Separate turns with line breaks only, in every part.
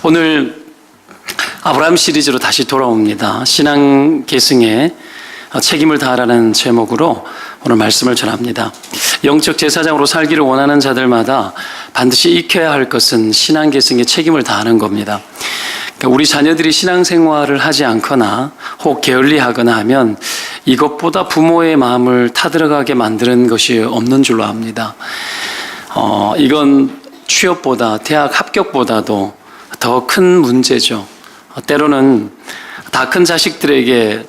오늘 아브라함 시리즈로 다시 돌아옵니다. 신앙 계승에 책임을 다하라는 제목으로 오늘 말씀을 전합니다. 영적 제사장으로 살기를 원하는 자들마다 반드시 익혀야 할 것은 신앙 계승에 책임을 다하는 겁니다. 그러니까 우리 자녀들이 신앙생활을 하지 않거나 혹 게을리하거나 하면 이것보다 부모의 마음을 타들어가게 만드는 것이 없는 줄로 압니다. 이건 취업보다 대학 합격보다도 더 큰 문제죠. 때로는 다 큰 자식들에게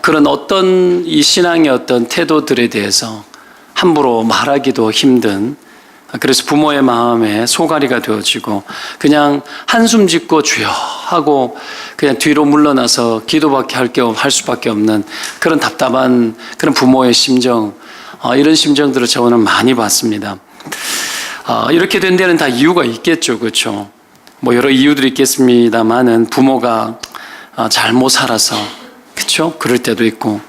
그런 어떤 이 신앙의 어떤 태도들에 대해서 함부로 말하기도 힘든, 그래서 부모의 마음에 소갈이가 되어지고 그냥 한숨 짓고 주여 하고 그냥 뒤로 물러나서 기도밖에 할 수밖에 없는 그런 답답한 그런 부모의 심정, 이런 심정들을 저는 많이 봤습니다. 이렇게 된 데는 다 이유가 있겠죠, 그렇죠? 뭐 여러 이유들이 있겠습니다만은 부모가 잘못 살아서, 그렇죠? 그럴 때도 있고,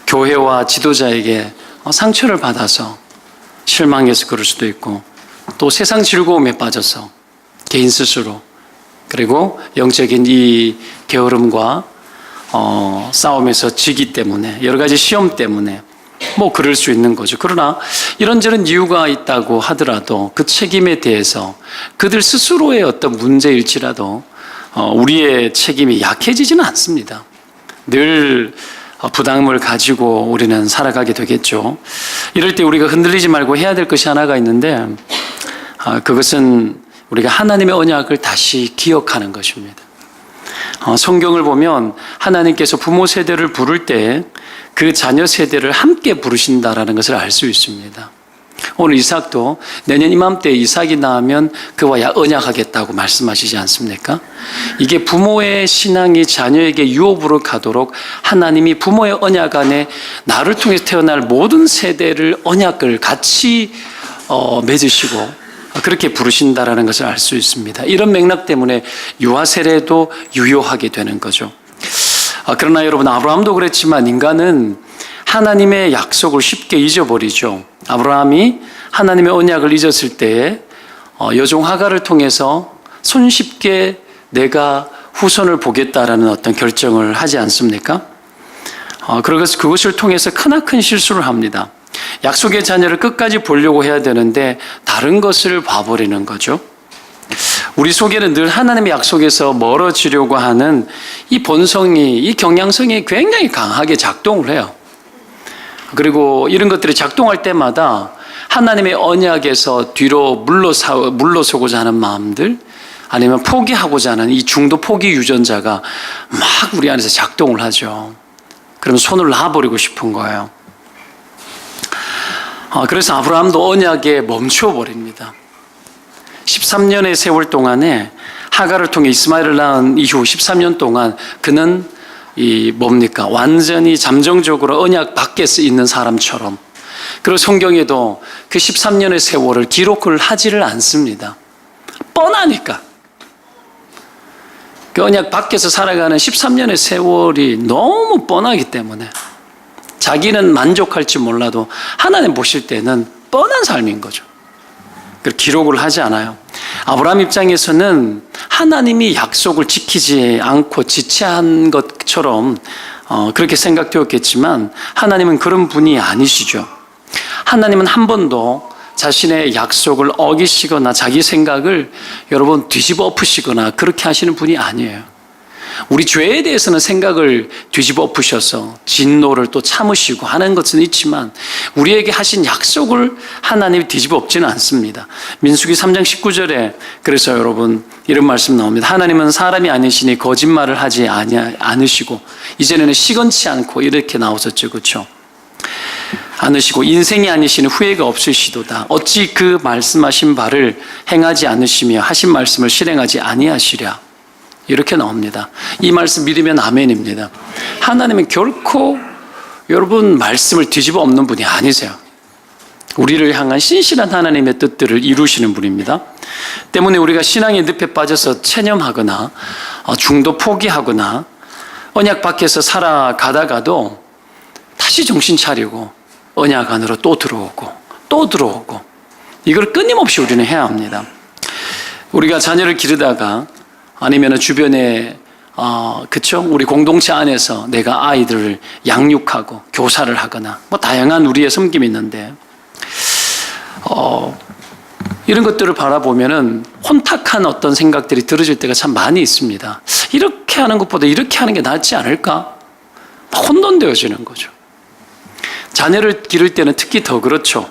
교회와 지도자에게 상처를 받아서 실망해서 그럴 수도 있고, 또 세상 즐거움에 빠져서 개인 스스로, 그리고 영적인 이 게으름과 싸움에서 지기 때문에, 여러 가지 시험 때문에 뭐 그럴 수 있는 거죠. 그러나 이런저런 이유가 있다고 하더라도 그 책임에 대해서 그들 스스로의 어떤 문제일지라도 우리의 책임이 약해지지는 않습니다. 늘 부담을 가지고 우리는 살아가게 되겠죠. 이럴 때 우리가 흔들리지 말고 해야 될 것이 하나가 있는데, 그것은 우리가 하나님의 언약을 다시 기억하는 것입니다. 성경을 보면 하나님께서 부모 세대를 부를 때 그 자녀 세대를 함께 부르신다라는 것을 알 수 있습니다. 오늘 이삭도 내년 이맘때 이삭이 낳으면 그와 언약하겠다고 말씀하시지 않습니까? 이게 부모의 신앙이 자녀에게 유업으로 가도록 하나님이 부모의 언약 안에 나를 통해서 태어날 모든 세대를 언약을 같이 맺으시고 그렇게 부르신다라는 것을 알 수 있습니다. 이런 맥락 때문에 유아 세례도 유효하게 되는 거죠. 그러나 여러분, 아브라함도 그랬지만 인간은 하나님의 약속을 쉽게 잊어버리죠. 아브라함이 하나님의 언약을 잊었을 때에 여종 하갈을 통해서 손쉽게 내가 후손을 보겠다라는 어떤 결정을 하지 않습니까? 그래서 그것을 통해서 크나큰 실수를 합니다. 약속의 자녀를 끝까지 보려고 해야 되는데 다른 것을 봐버리는 거죠. 우리 속에는 늘 하나님의 약속에서 멀어지려고 하는 이 본성이, 이 경향성이 굉장히 강하게 작동을 해요. 그리고 이런 것들이 작동할 때마다 하나님의 언약에서 뒤로 물러서고자 하는 마음들, 아니면 포기하고자 하는 이 중도 포기 유전자가 막 우리 안에서 작동을 하죠. 그럼 손을 놔버리고 싶은 거예요. 그래서 아브라함도 언약에 멈춰버립니다. 13년의 세월 동안에 하갈을 통해 이스마엘을 낳은 이후 13년 동안 그는 완전히 잠정적으로 언약 밖에서 있는 사람처럼, 그리고 성경에도 그 13년의 세월을 기록을 하지를 않습니다. 뻔하니까. 그 언약 밖에서 살아가는 13년의 세월이 너무 뻔하기 때문에 자기는 만족할지 몰라도 하나님 보실 때는 뻔한 삶인 거죠. 기록을 하지 않아요. 아브라함 입장에서는 하나님이 약속을 지키지 않고 지체한 것처럼 그렇게 생각되었겠지만 하나님은 그런 분이 아니시죠. 하나님은 한 번도 자신의 약속을 어기시거나 자기 생각을 여러분 뒤집어 엎으시거나 그렇게 하시는 분이 아니에요. 우리 죄에 대해서는 생각을 뒤집어 엎으셔서 진노를 또 참으시고 하는 것은 있지만 우리에게 하신 약속을 하나님이 뒤집어 엎지는 않습니다. 민수기 3장 19절에 그래서 여러분 이런 말씀 나옵니다. 하나님은 사람이 아니시니 거짓말을 하지 않으시고, 이전에는 시건치 않고 이렇게 나왔었죠, 그렇죠? 않으시고 인생이 아니시는 후회가 없으시도다. 어찌 그 말씀하신 바를 행하지 않으시며 하신 말씀을 실행하지 아니하시랴. 이렇게 나옵니다. 이 말씀 믿으면 아멘입니다. 하나님은 결코 여러분 말씀을 뒤집어 엎는 분이 아니세요. 우리를 향한 신실한 하나님의 뜻들을 이루시는 분입니다. 때문에 우리가 신앙의 늪에 빠져서 체념하거나 중도 포기하거나 언약 밖에서 살아가다가도 다시 정신 차리고 언약 안으로 또 들어오고 이걸 끊임없이 우리는 해야 합니다. 우리가 자녀를 기르다가 아니면 주변에 그쵸? 우리 공동체 안에서 내가 아이들을 양육하고 교사를 하거나 뭐 다양한 우리의 섬김이 있는데 이런 것들을 바라보면은 혼탁한 어떤 생각들이 들어질 때가 참 많이 있습니다. 이렇게 하는 것보다 이렇게 하는 게 낫지 않을까? 혼돈되어지는 거죠. 자녀를 기를 때는 특히 더 그렇죠.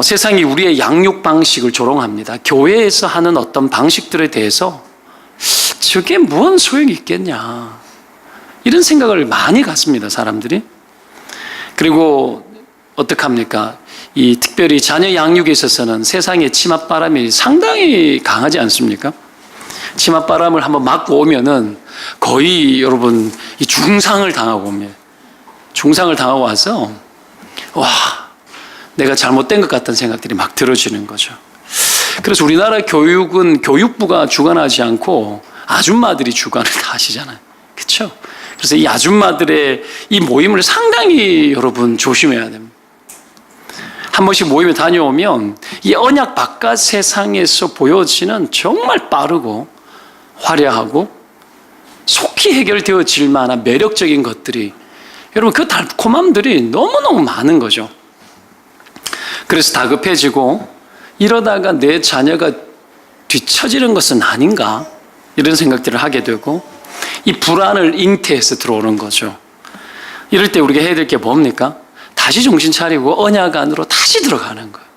세상이 우리의 양육 방식을 조롱합니다. 교회에서 하는 어떤 방식들에 대해서 저게 무슨 소용이 있겠냐, 이런 생각을 많이 갖습니다, 사람들이. 그리고 어떡합니까? 이 특별히 자녀 양육에 있어서는 세상의 치맛바람이 상당히 강하지 않습니까? 치맛바람을 한번 맞고 오면은 거의 여러분 이 중상을 당하고 옵니다. 중상을 당하고 와서 와, 내가 잘못된 것 같다는 생각들이 막 들어지는 거죠. 그래서 우리나라 교육은 교육부가 주관하지 않고 아줌마들이 주관을 다 하시잖아요. 그렇죠? 그래서 이 아줌마들의 이 모임을 상당히 여러분 조심해야 됩니다. 한 번씩 모임에 다녀오면 이 언약 바깥 세상에서 보여지는 정말 빠르고 화려하고 속히 해결되어질 만한 매력적인 것들이, 여러분 그 달콤함들이 너무너무 많은 거죠. 그래서 다급해지고 이러다가 내 자녀가 뒤처지는 것은 아닌가, 이런 생각들을 하게 되고 이 불안을 잉태해서 들어오는 거죠. 이럴 때 우리가 해야 될 게 뭡니까? 다시 정신 차리고 언약 안으로 다시 들어가는 거예요.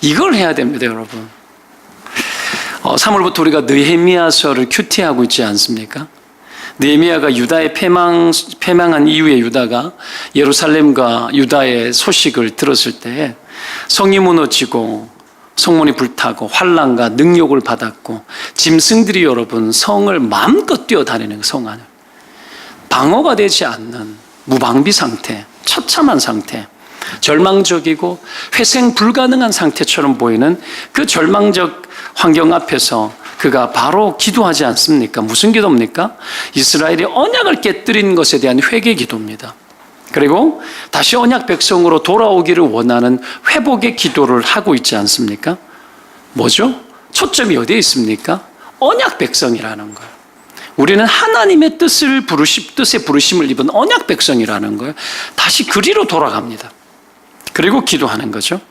이걸 해야 됩니다, 여러분. 3월부터 우리가 느헤미야서를 큐티하고 있지 않습니까? 느헤미야가 유다에 패망한 이후에 유다가 예루살렘과 유다의 소식을 들었을 때 성이 무너지고 성문이 불타고 환난과 능욕을 받았고 짐승들이 여러분 성을 마음껏 뛰어다니는 성 안을, 방어가 되지 않는 무방비 상태, 처참한 상태, 절망적이고 회생 불가능한 상태처럼 보이는 그 절망적 환경 앞에서 그가 바로 기도하지 않습니까? 무슨 기도입니까? 이스라엘이 언약을 깨뜨린 것에 대한 회개 기도입니다. 그리고 다시 언약 백성으로 돌아오기를 원하는 회복의 기도를 하고 있지 않습니까? 뭐죠? 초점이 어디에 있습니까? 언약 백성이라는 거예요. 우리는 하나님의 뜻에 부르심을 입은 언약 백성이라는 거예요. 다시 그리로 돌아갑니다. 그리고 기도하는 거죠.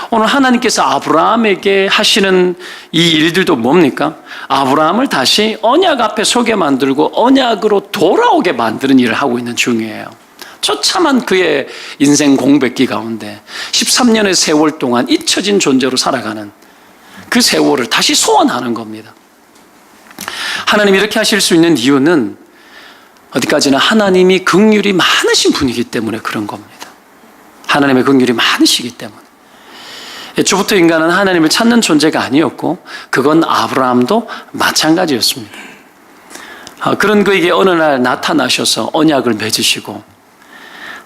오늘 하나님께서 아브라함에게 하시는 이 일들도 뭡니까? 아브라함을 다시 언약 앞에 서게 만들고 언약으로 돌아오게 만드는 일을 하고 있는 중이에요. 처참한 그의 인생 공백기 가운데 13년의 세월 동안 잊혀진 존재로 살아가는 그 세월을 다시 소환하는 겁니다. 하나님 이렇게 하실 수 있는 이유는 어디까지나 하나님이 긍휼이 많으신 분이기 때문에 그런 겁니다. 하나님의 긍휼이 많으시기 때문에. 애초부터 인간은 하나님을 찾는 존재가 아니었고 그건 아브라함도 마찬가지였습니다. 그런 그에게 어느 날 나타나셔서 언약을 맺으시고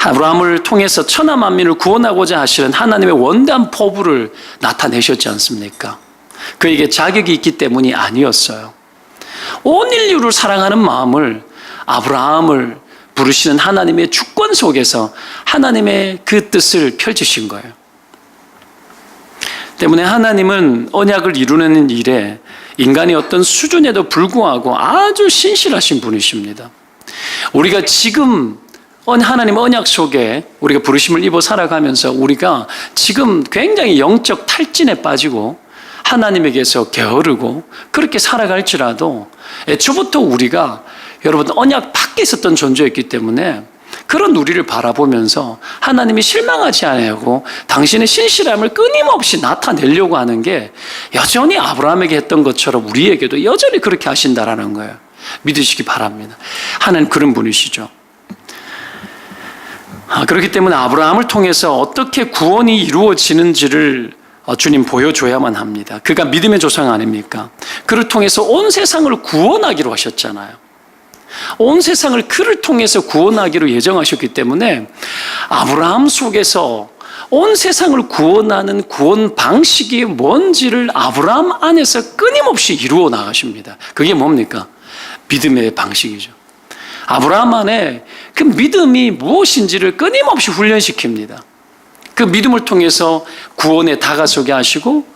아브라함을 통해서 천하 만민을 구원하고자 하시는 하나님의 원대한 포부를 나타내셨지 않습니까? 그에게 자격이 있기 때문이 아니었어요. 온 인류를 사랑하는 마음을 아브라함을 부르시는 하나님의 주권 속에서 하나님의 그 뜻을 펼치신 거예요. 때문에 하나님은 언약을 이루는 일에 인간의 어떤 수준에도 불구하고 아주 신실하신 분이십니다. 우리가 지금 하나님 언약 속에 우리가 부르심을 입어 살아가면서 우리가 지금 굉장히 영적 탈진에 빠지고 하나님에게서 게으르고 그렇게 살아갈지라도 애초부터 우리가 여러분 언약 밖에 있었던 존재였기 때문에 그런 우리를 바라보면서 하나님이 실망하지 않고 당신의 신실함을 끊임없이 나타내려고 하는 게 여전히 아브라함에게 했던 것처럼 우리에게도 여전히 그렇게 하신다라는 거예요. 믿으시기 바랍니다. 하나님 그런 분이시죠. 그렇기 때문에 아브라함을 통해서 어떻게 구원이 이루어지는지를 주님 보여줘야만 합니다. 그가 믿음의 조상 아닙니까? 그를 통해서 온 세상을 구원하기로 하셨잖아요. 온 세상을 그를 통해서 구원하기로 예정하셨기 때문에 아브라함 속에서 온 세상을 구원하는 구원 방식이 뭔지를 아브라함 안에서 끊임없이 이루어 나가십니다. 그게 뭡니까? 믿음의 방식이죠. 아브라함 안에 그 믿음이 무엇인지를 끊임없이 훈련시킵니다. 그 믿음을 통해서 구원에 다가서게 하시고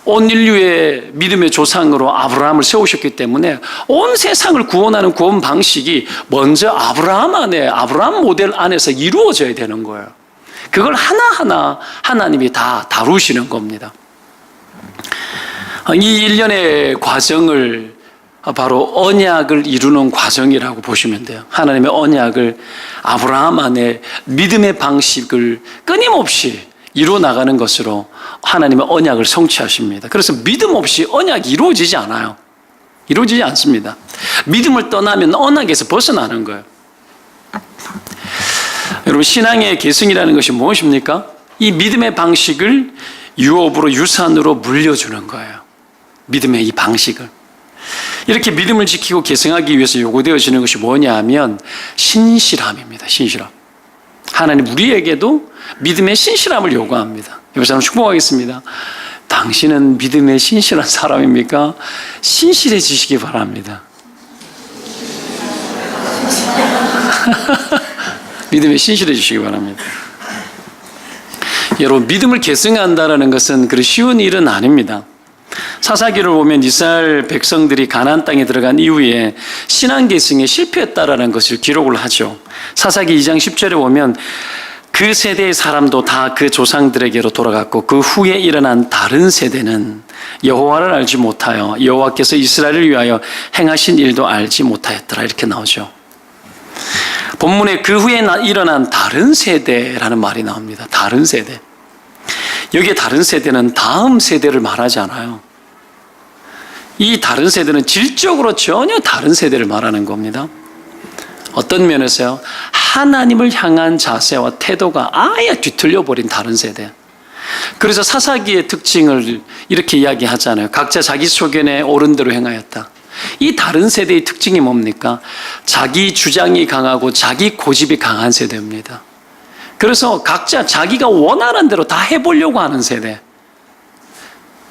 온 인류의 믿음의 조상으로 아브라함을 세우셨기 때문에 온 세상을 구원하는 구원 방식이 먼저 아브라함 안에, 아브라함 모델 안에서 이루어져야 되는 거예요. 그걸 하나하나 하나님이 다 다루시는 겁니다. 이 일련의 과정을 바로 언약을 이루는 과정이라고 보시면 돼요. 하나님의 언약을 아브라함 안에 믿음의 방식을 끊임없이 이루어 나가는 것으로 하나님의 언약을 성취하십니다. 그래서 믿음 없이 언약이 이루어지지 않아요. 이루어지지 않습니다. 믿음을 떠나면 언약에서 벗어나는 거예요. 여러분, 신앙의 계승이라는 것이 무엇입니까? 이 믿음의 방식을 유업으로, 유산으로 물려주는 거예요. 믿음의 이 방식을. 이렇게 믿음을 지키고 계승하기 위해서 요구되어지는 것이 뭐냐 하면 신실함입니다. 신실함. 하나님 우리에게도 믿음의 신실함을 요구합니다. 이번 사람 축복하겠습니다. 당신은 믿음의 신실한 사람입니까? 신실해지시기 바랍니다. 믿음에 신실해지시기 바랍니다. 여러분, 믿음을 계승한다는 것은 그리 쉬운 일은 아닙니다. 사사기를 보면 이스라엘 백성들이 가나안 땅에 들어간 이후에 신앙 계승에 실패했다라는 것을 기록을 하죠. 사사기 2장 10절에 보면 그 세대의 사람도 다 그 조상들에게로 돌아갔고 그 후에 일어난 다른 세대는 여호와를 알지 못하여 여호와께서 이스라엘을 위하여 행하신 일도 알지 못하였더라, 이렇게 나오죠. 본문에 그 후에 일어난 다른 세대라는 말이 나옵니다. 다른 세대. 여기에 다른 세대는 다음 세대를 말하지 않아요. 이 다른 세대는 질적으로 전혀 다른 세대를 말하는 겁니다. 어떤 면에서요? 하나님을 향한 자세와 태도가 아예 뒤틀려 버린 다른 세대. 그래서 사사기의 특징을 이렇게 이야기하잖아요. 각자 자기 소견에 옳은 대로 행하였다. 이 다른 세대의 특징이 뭡니까? 자기 주장이 강하고 자기 고집이 강한 세대입니다. 그래서 각자 자기가 원하는 대로 다 해보려고 하는 세대.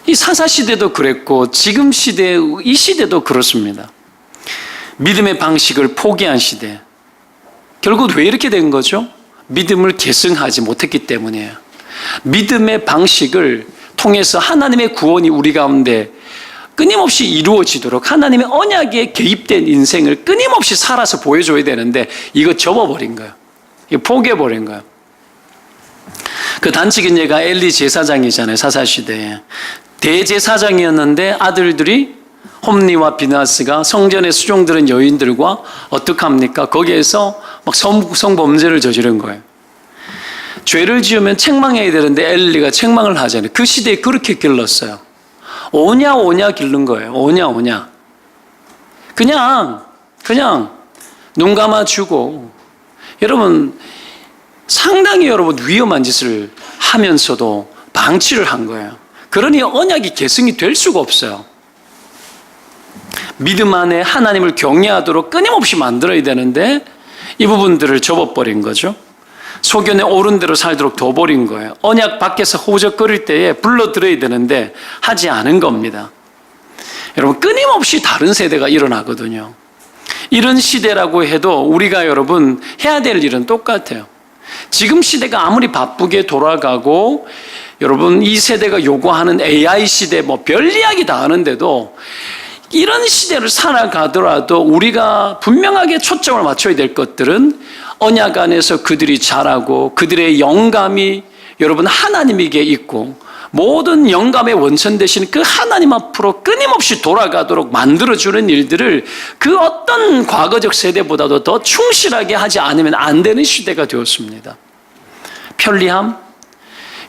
이 사사시대도 그랬고 지금 시대, 이 시대도 그렇습니다. 믿음의 방식을 포기한 시대. 결국 왜 이렇게 된 거죠? 믿음을 계승하지 못했기 때문이에요. 믿음의 방식을 통해서 하나님의 구원이 우리 가운데 끊임없이 이루어지도록 하나님의 언약에 개입된 인생을 끊임없이 살아서 보여줘야 되는데 이거 접어버린 거예요. 이거 포기해버린 거예요. 그 단치기녀가 엘리 제사장이잖아요. 사사시대에. 대제사장이었는데 아들들이 홈리와 비나스가 성전에 수종들은 여인들과 어떻게 합니까? 거기에서 막 성범죄를 저지른 거예요. 죄를 지으면 책망해야 되는데 엘리가 책망을 하잖아요. 그 시대에 그렇게 길렀어요. 오냐 기른 거예요. 오냐. 그냥 눈 감아주고. 여러분, 상당히 여러분 위험한 짓을 하면서도 방치를 한 거예요. 그러니 언약이 계승이 될 수가 없어요. 믿음 안에 하나님을 경외하도록 끊임없이 만들어야 되는데 이 부분들을 접어버린 거죠. 소견에 옳은 대로 살도록 둬버린 거예요. 언약 밖에서 호적거릴 때에 불러들어야 되는데 하지 않은 겁니다. 여러분, 끊임없이 다른 세대가 일어나거든요. 이런 시대라고 해도 우리가 여러분 해야 될 일은 똑같아요. 지금 시대가 아무리 바쁘게 돌아가고 여러분 이 세대가 요구하는 AI 시대 뭐 별 이야기 다 하는데도 이런 시대를 살아가더라도 우리가 분명하게 초점을 맞춰야 될 것들은 언약 안에서 그들이 자라고 그들의 영감이 여러분 하나님에게 있고 모든 영감의 원천 되신 그 하나님 앞으로 끊임없이 돌아가도록 만들어주는 일들을 그 어떤 과거적 세대보다도 더 충실하게 하지 않으면 안 되는 시대가 되었습니다. 편리함?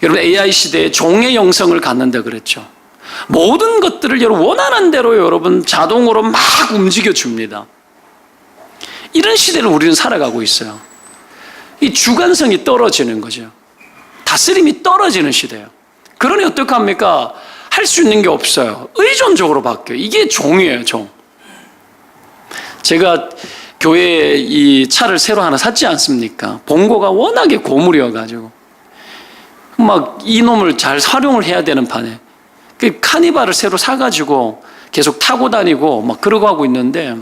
여러분 AI 시대에 종의 영성을 갖는다 그랬죠. 모든 것들을 여러분 원하는 대로 여러분 자동으로 막 움직여줍니다. 이런 시대를 우리는 살아가고 있어요. 이 주관성이 떨어지는 거죠. 다스림이 떨어지는 시대예요. 그러니 어떡합니까? 할 수 있는 게 없어요. 의존적으로 바뀌어요. 이게 종이에요, 종. 제가 교회에 이 차를 새로 하나 샀지 않습니까? 봉고가 워낙에 고물이어가지고 막 이놈을 잘 활용을 해야 되는 판에 그 카니발을 새로 사가지고 계속 타고 다니고 막 그러고 하고 있는데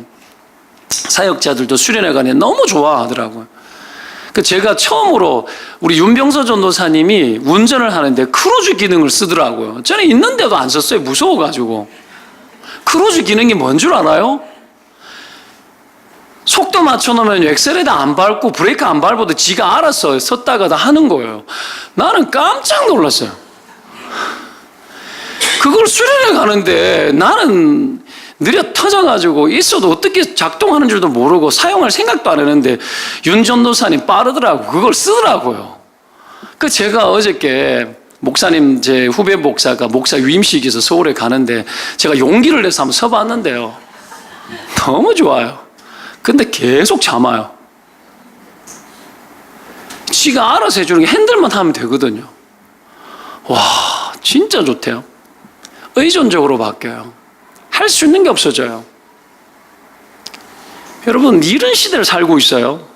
사역자들도 수련회관에 너무 좋아하더라고요. 제가 처음으로 우리 윤병서 전도사님이 운전을 하는데 크루즈 기능을 쓰더라고요. 저는 있는데도 안 썼어요. 무서워가지고. 크루즈 기능이 뭔 줄 알아요? 속도 맞춰놓으면 엑셀에다 안 밟고 브레이크 안 밟아도 지가 알아서 섰다가 다 하는 거예요. 나는 깜짝 놀랐어요. 그걸 수련해 가는데 나는 느려 터져가지고 있어도 어떻게 작동하는 줄도 모르고 사용할 생각도 안 했는데 윤 전도사님 빠르더라고. 그걸 쓰더라고요. 제가 어저께 목사님, 제 후배 목사가 목사 위임식에서 서울에 가는데 제가 용기를 내서 한번 서봤는데요. 너무 좋아요. 근데 계속 참아요. 지가 알아서 해주는 게 핸들만 하면 되거든요. 와, 진짜 좋대요. 의존적으로 바뀌어요. 할 수 있는 게 없어져요. 여러분, 이런 시대를 살고 있어요.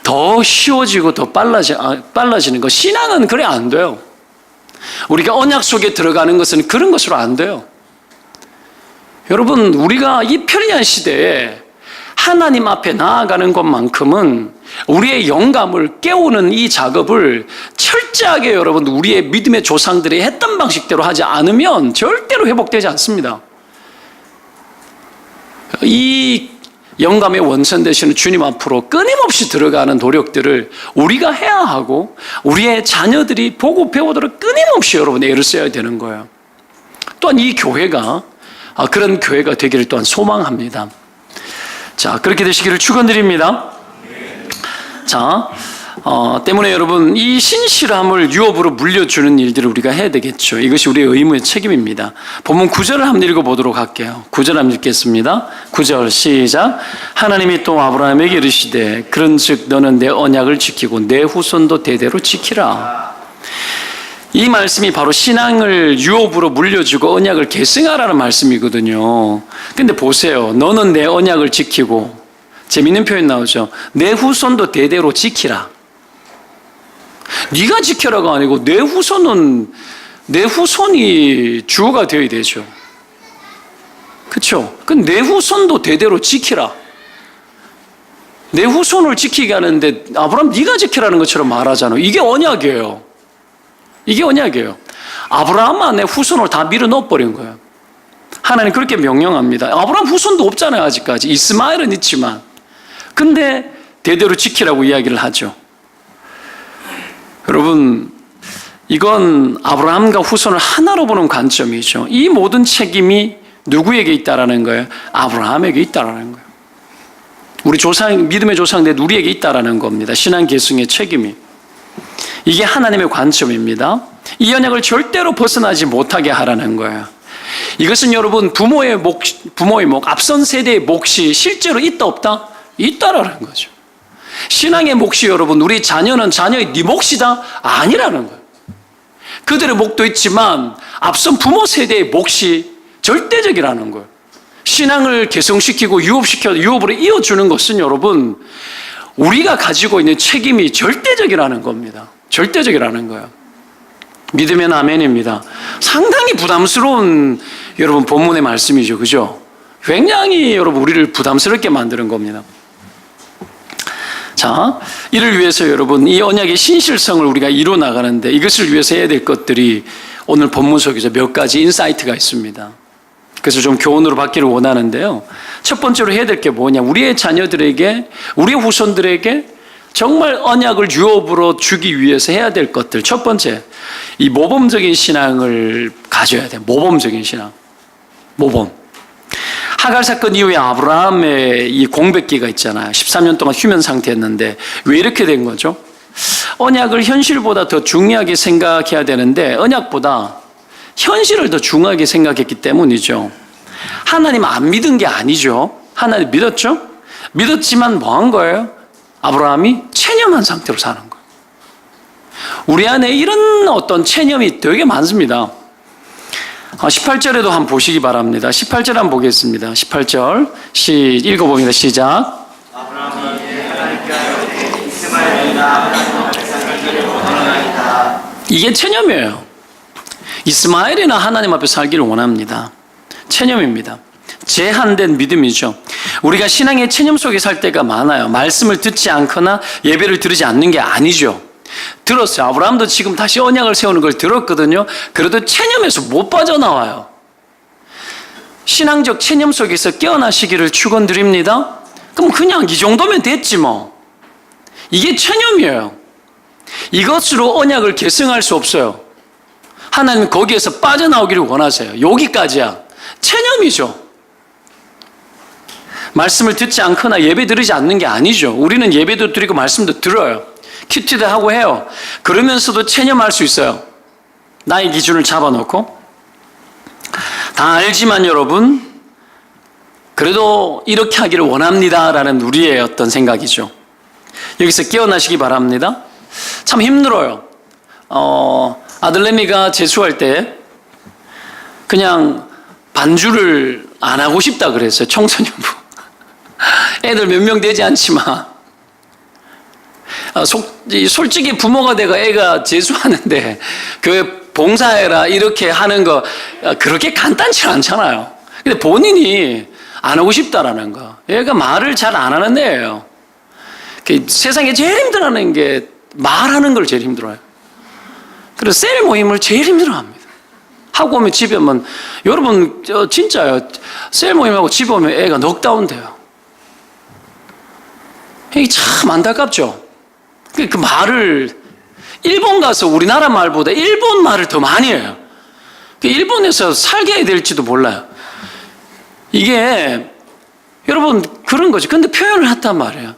더 쉬워지고 더 빨라지는 거. 신앙은 그래 안 돼요. 우리가 언약 속에 들어가는 것은 그런 것으로 안 돼요. 여러분, 우리가 이 편리한 시대에 하나님 앞에 나아가는 것만큼은 우리의 영감을 깨우는 이 작업을 철저하게 여러분 우리의 믿음의 조상들이 했던 방식대로 하지 않으면 절대로 회복되지 않습니다. 이 영감의 원천 되시는 주님 앞으로 끊임없이 들어가는 노력들을 우리가 해야 하고 우리의 자녀들이 보고 배우도록 끊임없이 여러분 애를 써야 되는 거예요. 또한 이 교회가 그런 교회가 되기를 또한 소망합니다. 자, 그렇게 되시기를 축원드립니다. 자, 때문에 여러분 이 신실함을 유업으로 물려주는 일들을 우리가 해야 되겠죠. 이것이 우리의 의무의 책임입니다. 본문 9절을 한번 읽어보도록 할게요. 9절 한번 읽겠습니다. 9절 시작. 하나님이 또 아브라함에게 이르시되 그런즉 너는 내 언약을 지키고 내 후손도 대대로 지키라. 이 말씀이 바로 신앙을 유업으로 물려주고 언약을 계승하라는 말씀이거든요. 근데 보세요. 너는 내 언약을 지키고, 재밌는 표현 나오죠. 내 후손도 대대로 지키라. 네가 지켜라가 아니고 내 후손이 주어가 되어야 되죠. 그렇죠? 그 내 후손도 대대로 지키라. 내 후손을 지키게 하는데 아브라함 네가 지키라는 것처럼 말하잖아요. 이게 언약이에요. 이게 언약이에요. 아브라함 안에 후손을 다 밀어넣어버린 거예요. 하나님 그렇게 명령합니다. 아브라함 후손도 없잖아요. 아직까지. 이스마엘은 있지만. 근데 대대로 지키라고 이야기를 하죠. 여러분, 이건 아브라함과 후손을 하나로 보는 관점이죠. 이 모든 책임이 누구에게 있다라는 거예요? 아브라함에게 있다라는 거예요. 우리 조상, 믿음의 조상들 우리에게 있다라는 겁니다. 신앙 계승의 책임이. 이게 하나님의 관점입니다. 이 언약을 절대로 벗어나지 못하게 하라는 거예요. 이것은 여러분 부모의 목, 앞선 세대의 몫이 실제로 있다 없다? 있다라는 거죠. 신앙의 몫이 여러분 우리 자녀는 자녀의 네 몫이다? 아니라는 거예요. 그들의 몫도 있지만 앞선 부모 세대의 몫이 절대적이라는 거예요. 신앙을 개성시키고 유업으로 이어주는 것은 여러분 우리가 가지고 있는 책임이 절대적이라는 겁니다. 절대적이라는 거예요. 믿으면 아멘입니다. 상당히 부담스러운 여러분 본문의 말씀이죠. 그죠? 굉장히 여러분 우리를 부담스럽게 만드는 겁니다. 자, 이를 위해서 여러분 이 언약의 신실성을 우리가 이루어 나가는데 이것을 위해서 해야 될 것들이 오늘 본문 속에서 몇 가지 인사이트가 있습니다. 그래서 좀 교훈으로 받기를 원하는데요. 첫 번째로 해야 될 게 뭐냐? 우리의 자녀들에게, 우리의 후손들에게 정말 언약을 유업으로 주기 위해서 해야 될 것들. 첫 번째, 이 모범적인 신앙을 가져야 돼요. 모범적인 신앙. 모범. 하갈 사건 이후에 아브라함의 이 공백기가 있잖아요. 13년 동안 휴면 상태였는데 왜 이렇게 된 거죠? 언약을 현실보다 더 중요하게 생각해야 되는데 언약보다 현실을 더 중요하게 생각했기 때문이죠. 하나님 안 믿은 게 아니죠. 하나님 믿었죠? 믿었지만 뭐 한 거예요? 아브라함이 체념한 상태로 사는 거예요. 우리 안에 이런 어떤 체념이 되게 많습니다. 18절에도 한번 보시기 바랍니다. 18절 한번 보겠습니다. 18절 읽어봅니다. 시작. 이게 체념이에요. 이스마엘이나 하나님 앞에 살기를 원합니다. 체념입니다. 제한된 믿음이죠. 우리가 신앙의 체념 속에 살 때가 많아요. 말씀을 듣지 않거나 예배를 드리지 않는 게 아니죠. 들었어요. 아브라함도 지금 다시 언약을 세우는 걸 들었거든요. 그래도 체념에서 못 빠져나와요. 신앙적 체념 속에서 깨어나시기를 축원드립니다. 그럼 그냥 이 정도면 됐지 뭐. 이게 체념이에요. 이것으로 언약을 계승할 수 없어요. 하나님은 거기에서 빠져나오기를 원하세요. 여기까지야. 체념이죠. 말씀을 듣지 않거나 예배 드리지 않는 게 아니죠. 우리는 예배도 드리고 말씀도 들어요. 큐티도 하고 해요. 그러면서도 체념할 수 있어요. 나의 기준을 잡아놓고. 다 알지만 여러분, 그래도 이렇게 하기를 원합니다라는 우리의 어떤 생각이죠. 여기서 깨어나시기 바랍니다. 참 힘들어요. 아들내미가 재수할 때 그냥 반주를 안 하고 싶다 그랬어요. 청소년부. 애들 몇 명 되지 않지만 솔직히 부모가 내가 애가 재수하는데 교회 봉사해라 이렇게 하는 거 그렇게 간단치 않잖아요. 근데 본인이 안 하고 싶다라는 거. 얘가 말을 잘 안 하는 애예요. 세상에 제일 힘들어하는 게 말하는 걸 제일 힘들어요. 그래서 셀 모임을 제일 힘들어합니다. 하고 오면 집에 오면 여러분 진짜요. 셀 모임하고 집에 오면 애가 넉다운 돼요. 이게 참 안타깝죠. 그 말을 일본 가서 우리나라 말보다 일본 말을 더 많이 해요. 일본에서 살게 해야 될지도 몰라요. 이게 여러분 그런 거지. 근데 표현을 했단 말이에요.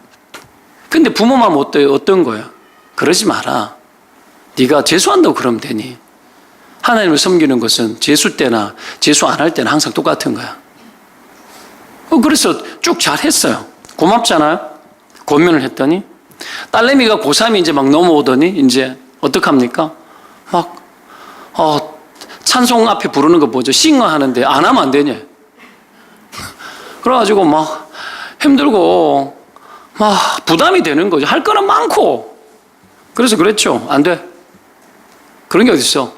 근데 부모 마음 어떤 거예요? 그러지 마라. 네가 재수한다고 그러면 되니. 하나님을 섬기는 것은 재수 때나 재수 안 할 때는 항상 똑같은 거야. 그래서 쭉 잘했어요. 고맙잖아요. 고민을 했더니 딸내미가 고3이 이제 막 넘어오더니 이제 어떡합니까? 막 찬송 앞에 부르는 거 뭐죠? 싱어 하는데 안 하면 안 되냐? 그래가지고 막 힘들고 막 부담이 되는 거죠. 할 거는 많고. 그래서 그랬죠. 안 돼. 그런 게 어딨어.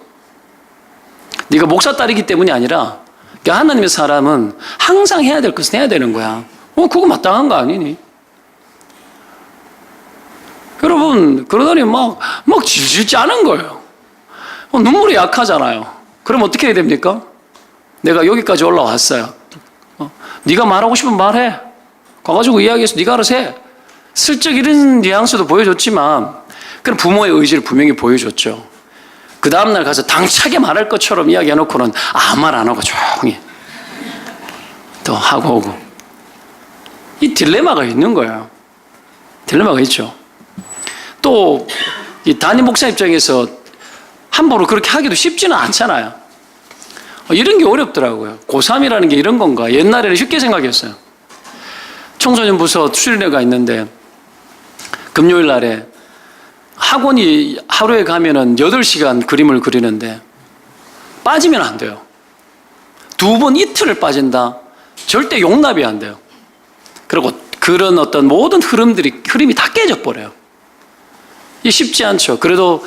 네가 목사 딸이기 때문이 아니라 하나님의 사람은 항상 해야 될 것은 해야 되는 거야. 그거 마땅한 거 아니니? 여러분 그러더니 막 질질 짜는 거예요. 눈물이 약하잖아요. 그럼 어떻게 해야 됩니까? 내가 여기까지 올라왔어요. 네가 말하고 싶으면 말해. 가가지고 이야기해서 네가 알아서 해. 슬쩍 이런 뉘앙스도 보여줬지만 그럼 부모의 의지를 분명히 보여줬죠. 그 다음날 가서 당차게 말할 것처럼 이야기해놓고는 아무 말 안 하고 조용히 또 하고 오고. 이 딜레마가 있는 거예요. 딜레마가 있죠. 또 이 담임 목사 입장에서 함부로 그렇게 하기도 쉽지는 않잖아요. 이런 게 어렵더라고요. 고3이라는 게 이런 건가. 옛날에는 쉽게 생각했어요. 청소년 부서 수련회가 있는데 금요일 날에 학원이 하루에 가면은 8시간 그림을 그리는데 빠지면 안 돼요. 2번 이틀을 빠진다. 절대 용납이 안 돼요. 그리고 그런 어떤 모든 흐름이 다 깨져버려요. 이게 쉽지 않죠. 그래도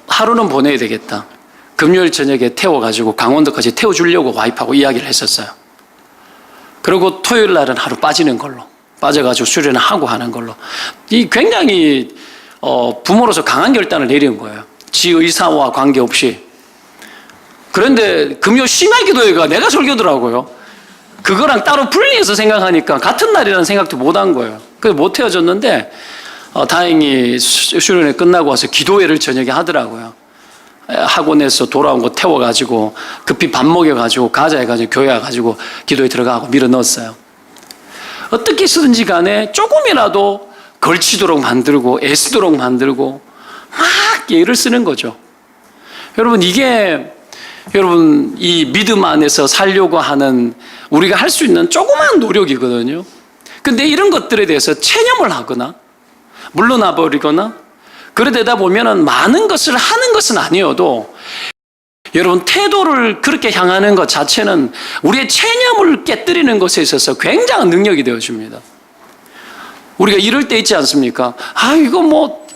하루는 보내야 되겠다. 금요일 저녁에 태워가지고 강원도까지 태워주려고 와이프하고 이야기를 했었어요. 그리고 토요일 날은 하루 빠지는 걸로, 빠져가지고 수련을 하고 하는 걸로. 이 굉장히 부모로서 강한 결단을 내린 거예요. 지 의사와 관계없이. 그런데 금요 심야기도회가 내가 설교더라고요. 그거랑 따로 분리해서 생각하니까 같은 날이라는 생각도 못한 거예요. 그래서 못 태워줬는데 다행히 수련회 끝나고 와서 기도회를 저녁에 하더라고요. 학원에서 돌아온 거 태워가지고 급히 밥 먹여가지고 가자 해가지고 교회 와가지고 기도에 들어가고 밀어 넣었어요. 어떻게 쓰든지 간에 조금이라도 걸치도록 만들고 애쓰도록 만들고 막 예를 쓰는 거죠. 여러분 이게 여러분 이 믿음 안에서 살려고 하는 우리가 할 수 있는 조그만 노력이거든요. 근데 이런 것들에 대해서 체념을 하거나 물러나 버리거나 그러다 보면은 많은 것을 하는 것은 아니어도 여러분 태도를 그렇게 향하는 것 자체는 우리의 체념을 깨뜨리는 것에 있어서 굉장한 능력이 되어줍니다. 우리가 이럴 때 있지 않습니까? 이거 뭐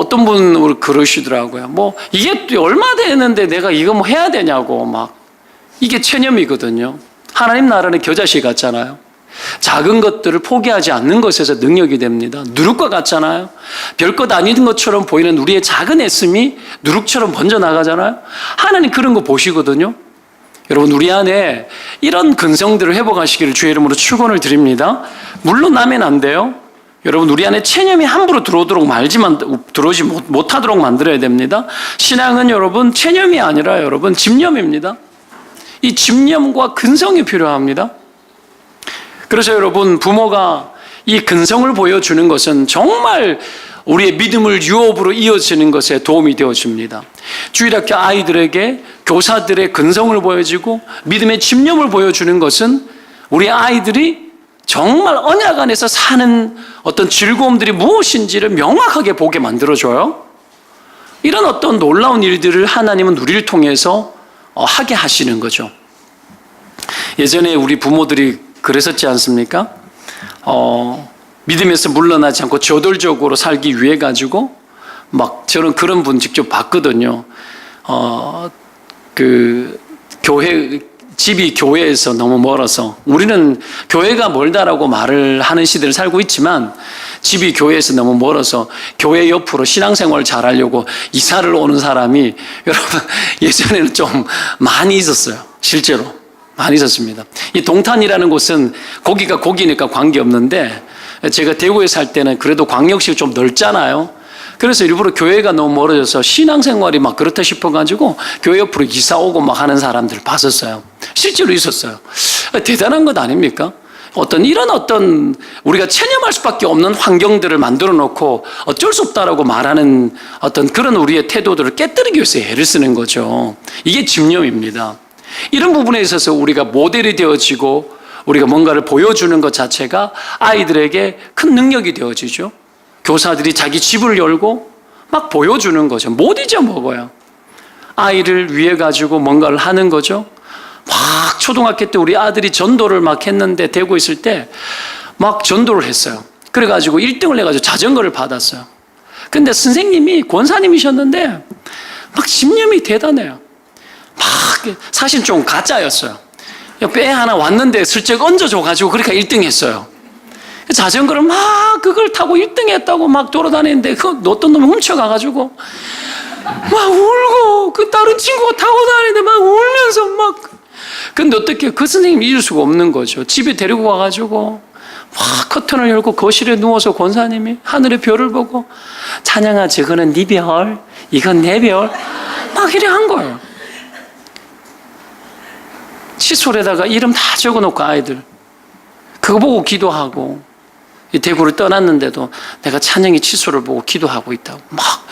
어떤 분은 그러시더라고요. 이게 얼마 되는데 내가 이거 뭐 해야 되냐고 막 이게 체념이거든요. 하나님 나라는 겨자씨 같잖아요. 작은 것들을 포기하지 않는 것에서 능력이 됩니다. 누룩과 같잖아요. 별것 아닌 것처럼 보이는 우리의 작은 애씀이 누룩처럼 번져나가잖아요. 하나님 그런 거 보시거든요. 여러분, 우리 안에 이런 근성들을 회복하시기를 주의 이름으로 축원을 드립니다. 물론 나면 안 돼요. 여러분, 우리 안에 체념이 함부로 들어오지 못하도록 만들어야 됩니다. 신앙은 여러분 체념이 아니라 여러분 집념입니다. 이 집념과 근성이 필요합니다. 그래서 여러분, 부모가 이 근성을 보여주는 것은 정말 우리의 믿음을 유업으로 이어지는 것에 도움이 되어줍니다. 주일학교 아이들에게 교사들의 근성을 보여주고 믿음의 집념을 보여주는 것은 우리 아이들이 정말 언약 안에서 사는 어떤 즐거움들이 무엇인지를 명확하게 보게 만들어줘요. 이런 어떤 놀라운 일들을 하나님은 우리를 통해서 하게 하시는 거죠. 예전에 우리 부모들이 그랬었지 않습니까? 믿음에서 물러나지 않고 저돌적으로 살기 위해 가지고 막 저는 그런 분 직접 봤거든요. 집이 교회에서 너무 멀어서, 우리는 교회가 멀다라고 말을 하는 시대를 살고 있지만 집이 교회에서 너무 멀어서 교회 옆으로 신앙생활을 잘하려고 이사를 오는 사람이 여러분 예전에는 좀 많이 있었어요. 실제로 많이 있었습니다. 이 동탄이라는 곳은 고기가 고기니까 관계없는데, 제가 대구에 살 때는 그래도 광역시가 좀 넓잖아요. 그래서 일부러 교회가 너무 멀어져서 신앙생활이 막 그렇다 싶어가지고 교회 옆으로 이사 오고 막 하는 사람들을 봤었어요. 실제로 있었어요. 대단한 것 아닙니까? 이런 우리가 체념할 수밖에 없는 환경들을 만들어 놓고 어쩔 수 없다라고 말하는 그런 우리의 태도들을 깨뜨리기 위해서 애를 쓰는 거죠. 이게 집념입니다. 이런 부분에 있어서 우리가 모델이 되어지고 우리가 뭔가를 보여주는 것 자체가 아이들에게 큰 능력이 되어지죠. 교사들이 자기 집을 열고 막 보여주는 거죠. 못 잊어먹어요. 아이를 위해 가지고 뭔가를 하는 거죠. 막 초등학교 때 우리 아들이 전도를 막 했는데, 대구 있을 때 막 전도를 했어요. 그래가지고 1등을 해가지고 자전거를 받았어요. 근데 선생님이 권사님이셨는데 막 집념이 대단해요. 막 사실 좀 가짜였어요. 배 하나 왔는데 슬쩍 얹어줘가지고 그러니까 1등 했어요. 자전거를 막 그걸 타고 1등 했다고 막 돌아다니는데 어떤 놈이 훔쳐가가지고 막 울고, 그 다른 친구가 타고 다니는데 막 울면서 막. 근데 어떻게 그 선생님이 잊을 수가 없는 거죠. 집에 데리고 와가지고 막 커튼을 열고 거실에 누워서 권사님이 하늘의 별을 보고, 찬양아 저거는 네 별, 이건 내 별, 막 이래 한 거예요. 칫솔에다가 이름 다 적어놓고 아이들 그거 보고 기도하고, 이 대구를 떠났는데도 내가 찬양의 칫솔을 보고 기도하고 있다고. 막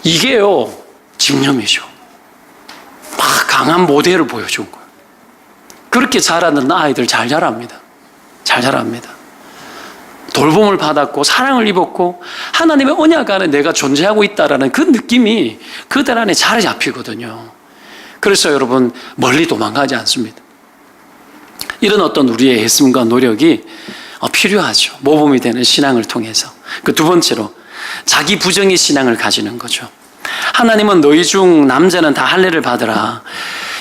이게요 집념이죠. 막 강한 모델을 보여준 거예요. 그렇게 자라는 아이들 잘 자랍니다. 잘 자랍니다. 돌봄을 받았고 사랑을 입었고 하나님의 언약 안에 내가 존재하고 있다라는 그 느낌이 그들 안에 잘 잡히거든요. 그래서 여러분 멀리 도망가지 않습니다. 이런 우리의 애씀과 노력이 필요하죠. 모범이 되는 신앙을 통해서. 그 두 번째로 자기 부정의 신앙을 가지는 거죠. 하나님은 너희 중 남자는 다 할례를 받으라.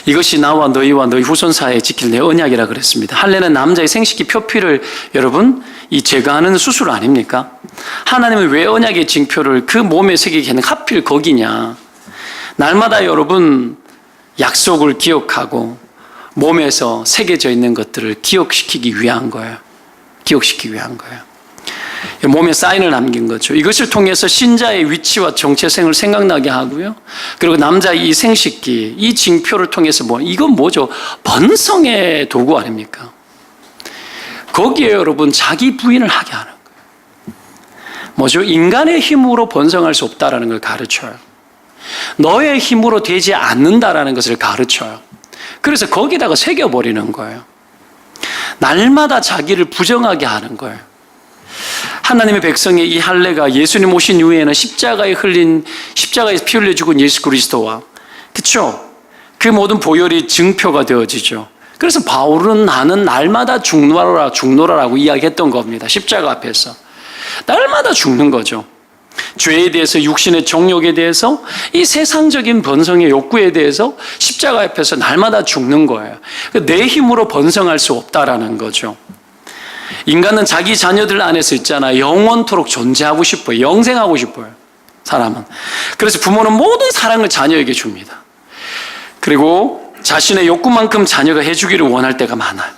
이것이 나와 너희와 너희 후손 사이에 지킬 내 언약이라 그랬습니다. 할례는 남자의 생식기 표피를 여러분 제거하는 수술 아닙니까? 하나님은 왜 언약의 징표를 그 몸에 새기게 하는 하필 거기냐? 날마다 여러분 약속을 기억하고 몸에서 새겨져 있는 것들을 기억시키기 위한 거예요. 기억시키기 위한 거예요. 몸에 사인을 남긴 거죠. 이것을 통해서 신자의 위치와 정체성을 생각나게 하고요. 그리고 남자의 이 생식기, 이 징표를 통해서 이건 뭐죠? 번성의 도구 아닙니까? 거기에 여러분 자기 부인을 하게 하는 거예요. 뭐죠? 인간의 힘으로 번성할 수 없다라는 걸 가르쳐요. 너의 힘으로 되지 않는다라는 것을 가르쳐요. 그래서 거기다가 새겨버리는 거예요. 날마다 자기를 부정하게 하는 거예요. 하나님의 백성의 이 할례가 예수님 오신 이후에는 십자가에서 피 흘려 죽은 예수 그리스도와, 그렇죠? 그 모든 보혈이 증표가 되어지죠. 그래서 바울은 나는 날마다 죽노라라고 이야기했던 겁니다. 십자가 앞에서 날마다 죽는 거죠. 죄에 대해서, 육신의 정욕에 대해서, 이 세상적인 번성의 욕구에 대해서 십자가 앞에서 날마다 죽는 거예요. 내 힘으로 번성할 수 없다라는 거죠. 인간은 자기 자녀들 안에서 있잖아, 영원토록 존재하고 싶어요. 영생하고 싶어요, 사람은. 그래서 부모는 모든 사랑을 자녀에게 줍니다. 그리고 자신의 욕구만큼 자녀가 해주기를 원할 때가 많아요.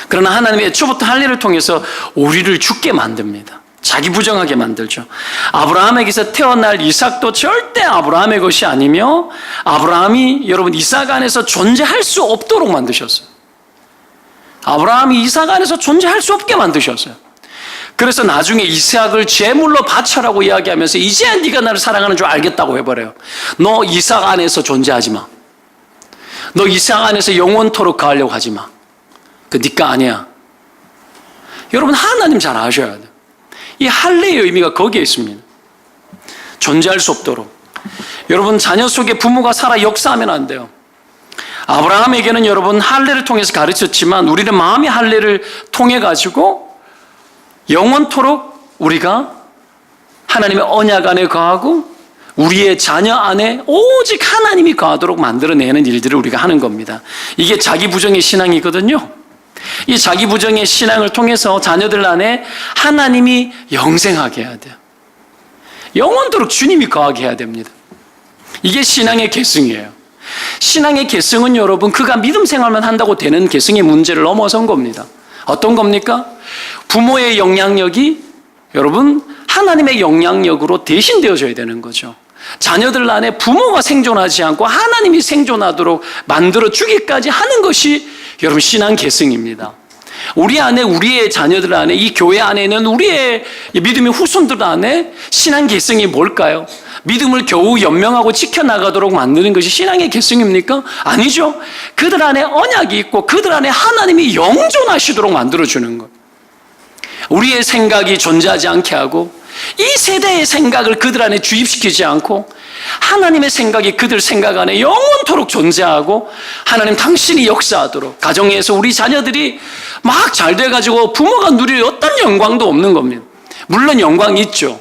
그러나 하나님이 애초부터 할 일을 통해서 우리를 죽게 만듭니다. 자기 부정하게 만들죠. 아브라함에게서 태어날 이삭도 절대 아브라함의 것이 아니며, 아브라함이 여러분 이삭 안에서 존재할 수 없도록 만드셨어요. 아브라함이 이삭 안에서 존재할 수 없게 만드셨어요. 그래서 나중에 이삭을 제물로 바쳐라고 이야기하면서 이제 네가 나를 사랑하는 줄 알겠다고 해버려요. 너 이삭 안에서 존재하지 마. 너 이삭 안에서 영원토록 가려고 하지 마. 그 네가 아니야. 여러분, 하나님 잘 아셔야 돼요. 이 할례의 의미가 거기에 있습니다. 존재할 수 없도록. 여러분, 자녀 속에 부모가 살아 역사하면 안 돼요. 아브라함에게는 여러분 할례를 통해서 가르쳤지만, 우리는 마음의 할례를 통해 가지고 영원토록 우리가 하나님의 언약 안에 거하고 우리의 자녀 안에 오직 하나님이 거하도록 만들어내는 일들을 우리가 하는 겁니다. 이게 자기 부정의 신앙이거든요. 이 자기 부정의 신앙을 통해서 자녀들 안에 하나님이 영생하게 해야 돼요. 영원토록 주님이 거하게 해야 됩니다. 이게 신앙의 계승이에요. 신앙의 계승은 여러분, 그가 믿음 생활만 한다고 되는 계승의 문제를 넘어선 겁니다. 어떤 겁니까? 부모의 영향력이 여러분 하나님의 영향력으로 대신되어져야 되는 거죠. 자녀들 안에 부모가 생존하지 않고 하나님이 생존하도록 만들어 주기까지 하는 것이 여러분 신앙 계승입니다. 우리 안에, 우리의 자녀들 안에, 이 교회 안에는 우리의 믿음의 후손들 안에 신앙 계승이 뭘까요? 믿음을 겨우 연명하고 지켜나가도록 만드는 것이 신앙의 계승입니까? 아니죠. 그들 안에 언약이 있고 그들 안에 하나님이 영존하시도록 만들어주는 것. 우리의 생각이 존재하지 않게 하고 이 세대의 생각을 그들 안에 주입시키지 않고 하나님의 생각이 그들 생각 안에 영원토록 존재하고, 하나님 당신이 역사하도록, 가정에서 우리 자녀들이 막 잘 돼가지고 부모가 누릴 어떤 영광도 없는 겁니다. 물론 영광이 있죠.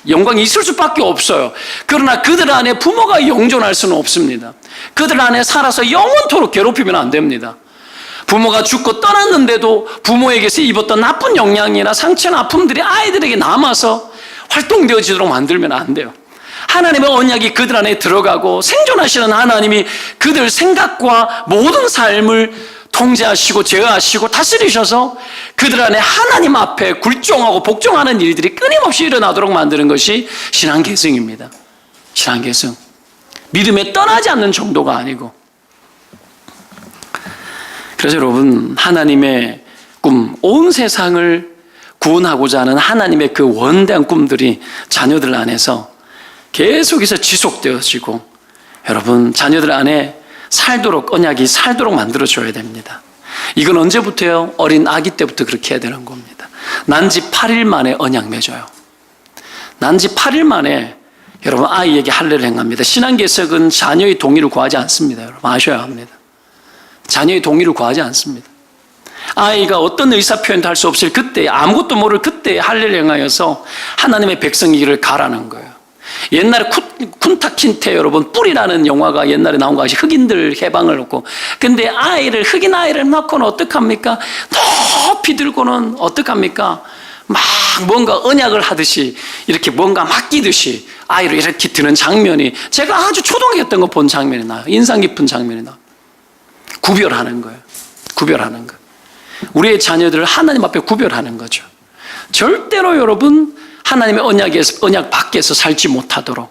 영광이 있을 수밖에 없어요. 그러나 그들 안에 부모가 영존할 수는 없습니다. 그들 안에 살아서 영원토록 괴롭히면 안 됩니다. 부모가 죽고 떠났는데도 부모에게서 입었던 나쁜 영향이나 상처나 아픔들이 아이들에게 남아서 활동되어지도록 만들면 안 돼요. 하나님의 언약이 그들 안에 들어가고 생존하시는 하나님이 그들 생각과 모든 삶을 통제하시고 제어하시고 다스리셔서 그들 안에 하나님 앞에 굴종하고 복종하는 일들이 끊임없이 일어나도록 만드는 것이 신앙 계승입니다. 신앙 계승. 믿음에 떠나지 않는 정도가 아니고. 그래서 여러분, 하나님의 꿈, 온 세상을 구원하고자 하는 하나님의 그 원대한 꿈들이 자녀들 안에서 계속해서 지속되어지고, 여러분 자녀들 안에 살도록, 언약이 살도록 만들어줘야 됩니다. 이건 언제부터요? 어린 아기 때부터 그렇게 해야 되는 겁니다. 난지 8일 만에 언약 맺어요. 난지 8일 만에 여러분 아이에게 할례를 행합니다. 신앙개석은 자녀의 동의를 구하지 않습니다. 여러분 아셔야 합니다. 자녀의 동의를 구하지 않습니다. 아이가 어떤 의사표현도 할 수 없을 그때, 아무것도 모를 그때 할례를 행하여서 하나님의 백성이기를 가라는 거예요. 옛날에 쿤타킨테 여러분, 뿔이라는 영화가 옛날에 나온 거 아시죠? 흑인들 해방을 놓고. 근데 아이를, 흑인 아이를 낳고는 어떡합니까? 높이 들고는 어떡합니까? 막 뭔가 언약을 하듯이 이렇게 뭔가 맡기듯이 아이를 이렇게 드는 장면이, 제가 아주 초동했던 거 본 장면이 나요. 인상 깊은 장면이 나요. 구별하는 거예요. 구별하는 거. 우리의 자녀들을 하나님 앞에 구별하는 거죠. 절대로 여러분 하나님의 언약 밖에서 살지 못하도록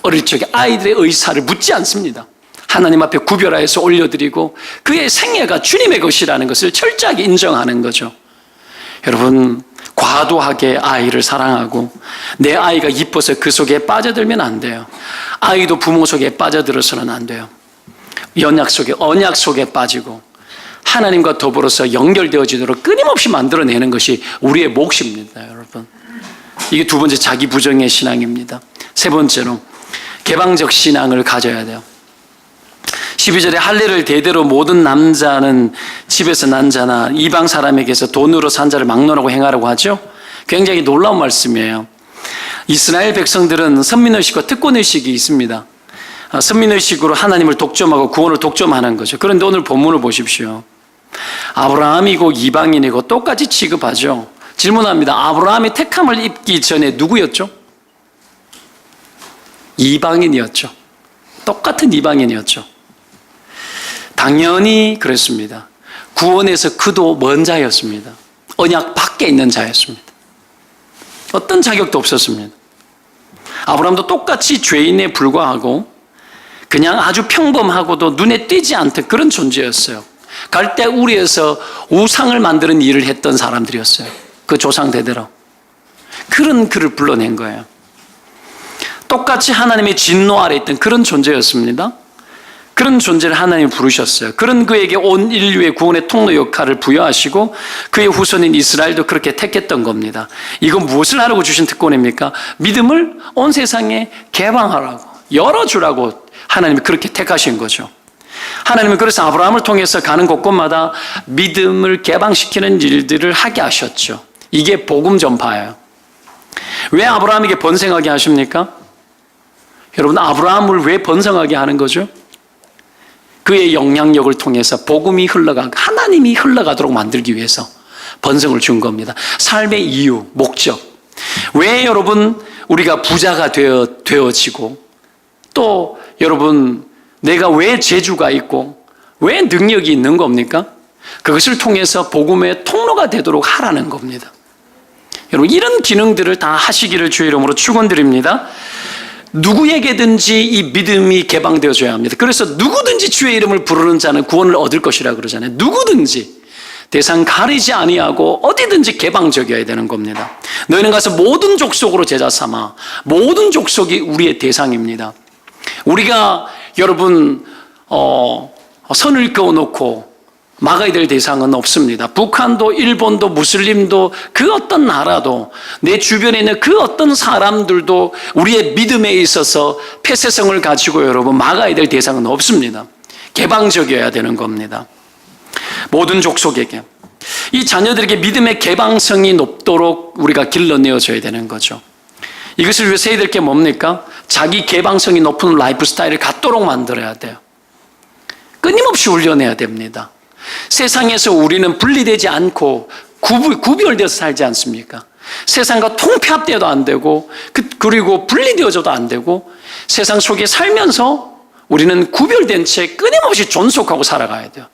어릴 적에 아이들의 의사를 묻지 않습니다. 하나님 앞에 구별하여서 올려드리고 그의 생애가 주님의 것이라는 것을 철저하게 인정하는 거죠. 여러분, 과도하게 아이를 사랑하고 내 아이가 이뻐서 그 속에 빠져들면 안 돼요. 아이도 부모 속에 빠져들어서는 안 돼요. 언약 속에 빠지고 하나님과 더불어서 연결되어지도록 끊임없이 만들어내는 것이 우리의 몫입니다, 여러분. 이게 두 번째, 자기 부정의 신앙입니다. 세 번째로 개방적 신앙을 가져야 돼요. 12절에 할례를 대대로 모든 남자는 집에서 난 자나 이방 사람에게서 돈으로 산 자를 막론하고 행하라고 하죠. 굉장히 놀라운 말씀이에요. 이스라엘 백성들은 선민의식과 특권의식이 있습니다. 선민의식으로 하나님을 독점하고 구원을 독점하는 거죠. 그런데 오늘 본문을 보십시오. 아브라함이고 이방인이고 똑같이 취급하죠. 질문합니다. 아브라함이 택함을 입기 전에 누구였죠? 이방인이었죠. 똑같은 이방인이었죠. 당연히 그랬습니다. 구원에서 그도 먼 자였습니다. 언약 밖에 있는 자였습니다. 어떤 자격도 없었습니다. 아브라함도 똑같이 죄인에 불과하고 그냥 아주 평범하고도 눈에 띄지 않던 그런 존재였어요. 갈대 우리에서 우상을 만드는 일을 했던 사람들이었어요. 그 조상 대대로. 그런 그를 불러낸 거예요. 똑같이 하나님의 진노 아래 있던 그런 존재였습니다. 그런 존재를 하나님이 부르셨어요. 그런 그에게 온 인류의 구원의 통로 역할을 부여하시고 그의 후손인 이스라엘도 그렇게 택했던 겁니다. 이건 무엇을 하라고 주신 특권입니까? 믿음을 온 세상에 개방하라고, 열어주라고 하나님이 그렇게 택하신 거죠. 하나님은 그래서 아브라함을 통해서 가는 곳곳마다 믿음을 개방시키는 일들을 하게 하셨죠. 이게 복음 전파예요. 왜 아브라함에게 번성하게 하십니까? 여러분, 아브라함을 왜 번성하게 하는 거죠? 그의 영향력을 통해서 복음이 흘러가고 하나님이 흘러가도록 만들기 위해서 번성을 준 겁니다. 삶의 이유, 목적. 왜 여러분 우리가 부자가 되어지고 또 여러분 내가 왜 재주가 있고 왜 능력이 있는 겁니까? 그것을 통해서 복음의 통로가 되도록 하라는 겁니다. 여러분 이런 기능들을 다 하시기를 주의 이름으로 축원드립니다. 누구에게든지 이 믿음이 개방되어져야 합니다. 그래서 누구든지 주의 이름을 부르는 자는 구원을 얻을 것이라 그러잖아요. 누구든지 대상 가리지 아니하고 어디든지 개방적이어야 되는 겁니다. 너희는 가서 모든 족속으로 제자 삼아. 모든 족속이 우리의 대상입니다. 우리가 여러분 선을 그어놓고 막아야 될 대상은 없습니다. 북한도 일본도 무슬림도 그 어떤 나라도 내 주변에 있는 그 어떤 사람들도 우리의 믿음에 있어서 폐쇄성을 가지고 여러분 막아야 될 대상은 없습니다. 개방적이어야 되는 겁니다. 모든 족속에게 이 자녀들에게 믿음의 개방성이 높도록 우리가 길러내어줘야 되는 거죠. 이것을 위해서 해야 될 게 뭡니까? 자기 개방성이 높은 라이프 스타일을 갖도록 만들어야 돼요. 끊임없이 훈련해야 됩니다. 세상에서 우리는 분리되지 않고 구별되어서 살지 않습니까? 세상과 통폐합되어도 안 되고 그리고 분리되어져도 안 되고 세상 속에 살면서 우리는 구별된 채 끊임없이 존속하고 살아가야 돼요.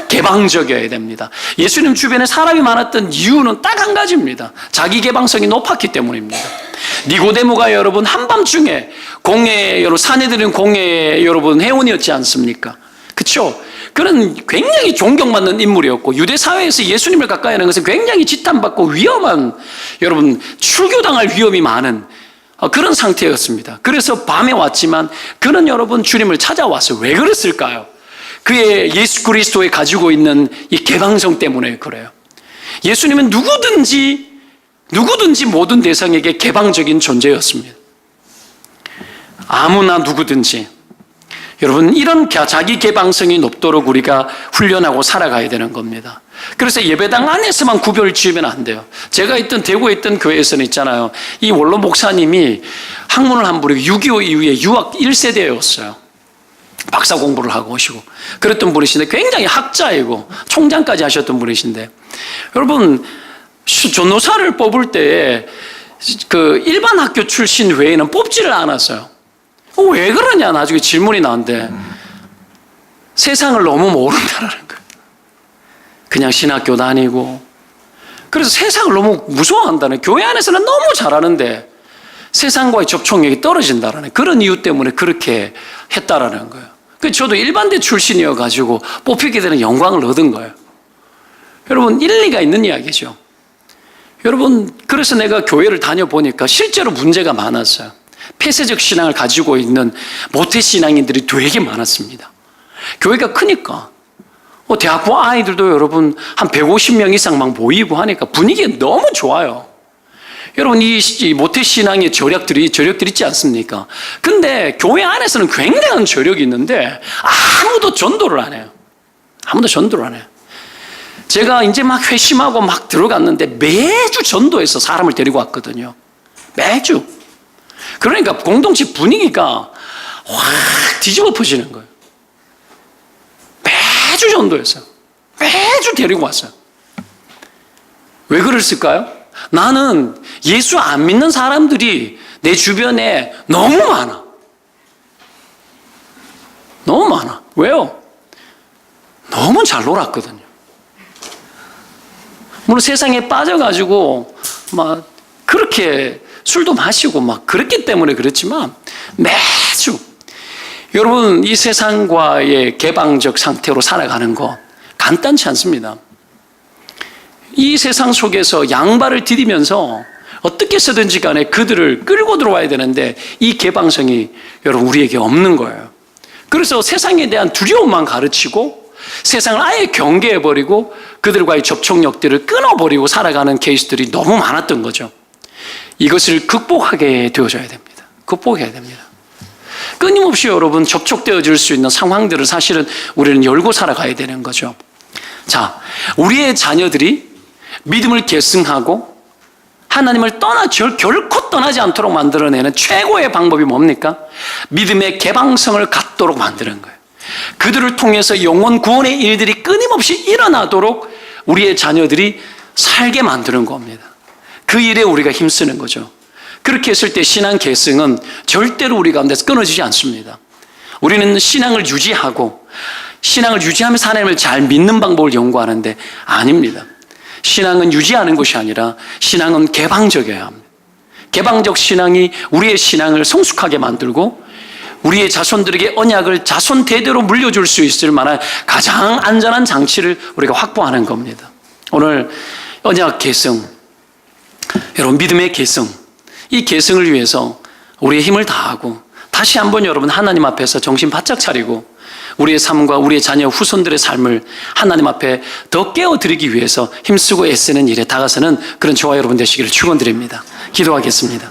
개방적이어야 됩니다. 예수님 주변에 사람이 많았던 이유는 딱 한 가지입니다. 자기 개방성이 높았기 때문입니다. 니고데모가 여러분 한밤중에 여러분 산에 들은 공회에 여러분 회원이었지 않습니까? 그렇죠? 그는 굉장히 존경받는 인물이었고 유대 사회에서 예수님을 가까이 하는 것은 굉장히 지탄받고 위험한 여러분 출교당할 위험이 많은 그런 상태였습니다. 그래서 밤에 왔지만 그는 여러분 주님을 찾아왔어요. 왜 그랬을까요? 그의 예수 그리스도에 가지고 있는 이 개방성 때문에 그래요. 예수님은 누구든지 모든 대상에게 개방적인 존재였습니다. 아무나 누구든지. 여러분 이런 자기 개방성이 높도록 우리가 훈련하고 살아가야 되는 겁니다. 그래서 예배당 안에서만 구별을 지으면 안 돼요. 제가 대구에 있던 교회에서는 있잖아요. 이 원로 목사님이 학문을 한 분이 6.25 이후에 유학 1세대였어요. 박사 공부를 하고 오시고 그랬던 분이신데 굉장히 학자이고 총장까지 하셨던 분이신데 여러분 전도사를 뽑을 때 그 일반 학교 출신 외에는 뽑지를 않았어요. 왜 그러냐 나중에 질문이 나왔는데 세상을 너무 모른다는 거예요. 그냥 신학교 다니고 그래서 세상을 너무 무서워한다는 교회 안에서는 너무 잘하는데 세상과의 접촉력이 떨어진다는 그런 이유 때문에 그렇게 했다라는 거예요. 그래서 저도 일반대 출신이어가지고 뽑히게 되는 영광을 얻은 거예요. 여러분 일리가 있는 이야기죠. 여러분 그래서 내가 교회를 다녀보니까 실제로 문제가 많았어요. 폐쇄적 신앙을 가지고 있는 모태신앙인들이 되게 많았습니다. 교회가 크니까 대학부 아이들도 여러분 한 150명 이상 막 모이고 하니까 분위기가 너무 좋아요. 여러분 이 모태신앙의 저력들이 있지 않습니까? 근데 교회 안에서는 굉장한 저력이 있는데 아무도 전도를 안 해요. 제가 이제 막 회심하고 막 들어갔는데 매주 전도해서 사람을 데리고 왔거든요. 매주. 그러니까 공동체 분위기가 확 뒤집어 퍼지는 거예요. 매주 전도했어요. 매주 데리고 왔어요. 왜 그랬을까요? 나는 예수 안 믿는 사람들이 내 주변에 너무 많아. 너무 많아. 왜요? 너무 잘 놀았거든요. 물론 세상에 빠져가지고 막 그렇게 술도 마시고 막 그랬기 때문에 그렇지만 매주 여러분 이 세상과의 개방적 상태로 살아가는 거 간단치 않습니다. 이 세상 속에서 양발을 디디면서 어떻게 해서든지 간에 그들을 끌고 들어와야 되는데 이 개방성이 여러분 우리에게 없는 거예요. 그래서 세상에 대한 두려움만 가르치고 세상을 아예 경계해버리고 그들과의 접촉력들을 끊어버리고 살아가는 케이스들이 너무 많았던 거죠. 이것을 극복하게 되어져야 됩니다. 극복해야 됩니다. 끊임없이 여러분 접촉되어질 수 있는 상황들을 사실은 우리는 열고 살아가야 되는 거죠. 자, 우리의 자녀들이 믿음을 계승하고 하나님을 결코 떠나지 않도록 만들어내는 최고의 방법이 뭡니까? 믿음의 개방성을 갖도록 만드는 거예요. 그들을 통해서 영혼 구원의 일들이 끊임없이 일어나도록 우리의 자녀들이 살게 만드는 겁니다. 그 일에 우리가 힘쓰는 거죠. 그렇게 했을 때 신앙 계승은 절대로 우리 가운데서 끊어지지 않습니다. 우리는 신앙을 유지하고 신앙을 유지하면서 하나님을 잘 믿는 방법을 연구하는데 아닙니다. 신앙은 유지하는 것이 아니라 신앙은 개방적이어야 합니다. 개방적 신앙이 우리의 신앙을 성숙하게 만들고 우리의 자손들에게 언약을 자손 대대로 물려줄 수 있을 만한 가장 안전한 장치를 우리가 확보하는 겁니다. 오늘 언약 계승, 여러분 믿음의 계승, 이 계승을 위해서 우리의 힘을 다하고 다시 한번 여러분 하나님 앞에서 정신 바짝 차리고 우리의 삶과 우리의 자녀 후손들의 삶을 하나님 앞에 더 깨워드리기 위해서 힘쓰고 애쓰는 일에 다가서는 그런 저와 여러분 되시기를 축원드립니다. 기도하겠습니다.